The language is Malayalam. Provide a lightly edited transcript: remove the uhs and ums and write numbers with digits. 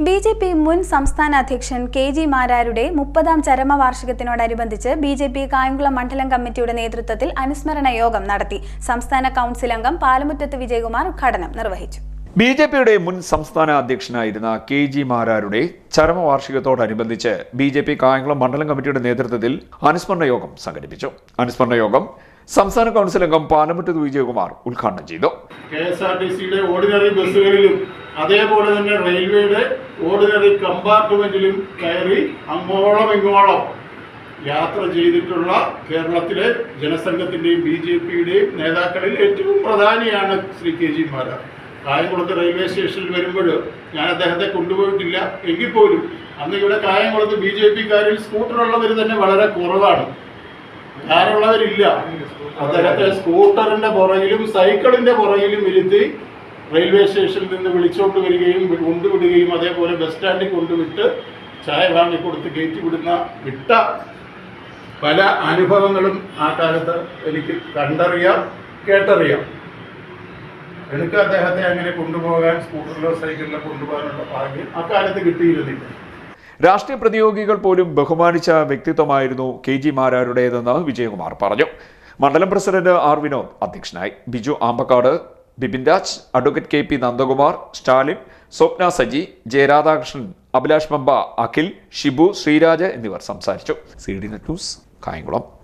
ബി.ജെ.പി. മുൻ സംസ്ഥാന അധ്യക്ഷൻ കെ.ജി. മാരാരുടെ 30ാം ചരമവാർഷികത്തിനോടനുബന്ധിച്ച് ബി.ജെ.പി. കായംകുളം മണ്ഡലം കമ്മിറ്റിയുടെ നേതൃത്വത്തിൽ അനുസ്മരണ യോഗം നടത്തി. സംസ്ഥാന കൗൺസിൽ അംഗം പാലമുറ്റത്ത് വിജയകുമാർ ഉദ്ഘാടനം നിർവഹിച്ചു. ബി.ജെ.പിയുടെ മുൻ സംസ്ഥാന അധ്യക്ഷനായിരുന്ന കെ.ജി. മാരാരുടെ ചരമവാർഷികത്തോടനുബന്ധിച്ച് ബി.ജെ.പി. കായംകുളം മണ്ഡലം കമ്മിറ്റിയുടെ നേതൃത്വത്തിൽ അനുസ്മരണ യോഗം സംഘടിപ്പിച്ചു. അനുസ്മരണ യോഗം സംസ്ഥാന കൗൺസിൽ അംഗം പാലമുറ്റത്ത് വിജയകുമാർ ഉദ്ഘാടനം ചെയ്തു. കെ.എസ്.ആർ.ടി.സിയുടെ ഓർഡിനറി ബസ്സുകളിലും അതേപോലെ തന്നെ റെയിൽവേയുടെ ഓർഡിനറി കമ്പാർട്ട്മെന്റിലും കയറി അങ്ങോളം ഇങ്ങോളം യാത്ര ചെയ്തിട്ടുള്ള കേരളത്തിലെ ജനസംഘത്തിന്റെയും ബി.ജെ.പിയുടെയും നേതാക്കളിൽ ഏറ്റവും പ്രധാനിയാണ് ശ്രീ കെ.ജി. മാരാർ. കായംകുളത്ത് റെയിൽവേ സ്റ്റേഷനിൽ വരുമ്പോൾ ഞാൻ അദ്ദേഹത്തെ കൊണ്ടുപോയിട്ടില്ല എങ്കിൽ പോലും അന്ന് ഇവിടെ കായംകുളത്ത് ബി.ജെ.പിക്കാരിൽ സ്കൂട്ടറുള്ളവർ തന്നെ വളരെ കുറവാണ്. കാറുള്ളവരില്ല. അദ്ദേഹത്തെ സ്കൂട്ടറിന്റെ പുറകിലും സൈക്കിളിന്റെ പുറകിലും ഇരുത്തി റെയിൽവേ സ്റ്റേഷനിൽ നിന്ന് വിളിച്ചോണ്ട് വരികയും കൊണ്ടുവിടുകയും അതേപോലെ ബസ് സ്റ്റാൻഡിൽ കൊണ്ടുവിട്ട് ചായ വാങ്ങിക്കൊടുത്ത് വിട്ട പല അനുഭവങ്ങളും ആ കാലത്ത് എനിക്ക് കണ്ടറിയാം, കേട്ടറിയാം. എനിക്ക് അദ്ദേഹത്തെ അങ്ങനെ കൊണ്ടുപോകാൻ സ്കൂട്ടറിലോ സൈക്കിളിലോ കൊണ്ടുപോകാനുള്ള ഭാഗ്യം അക്കാലത്ത് കിട്ടിയിരുന്നില്ല. രാഷ്ട്രീയ പ്രതിയോഗികൾ പോലും ബഹുമാനിച്ച വ്യക്തിത്വമായിരുന്നു കെ.ജി. മാരാരുടേതെന്ന് വിജയകുമാർ പറഞ്ഞു. മണ്ഡലം പ്രസിഡന്റ് ആർ. വിനോദ് അധ്യക്ഷനായി. Biju Aambakkad, Bipin Raj, advocate K P. Nandakumar, Stalin, Swapna Saji, Jayaradhakrishnan, Abhilash Pampa, Akhil, Shibu, Sreeraj എന്നിവർ സംസാരിച്ചു. C D net news, Kayamkulam.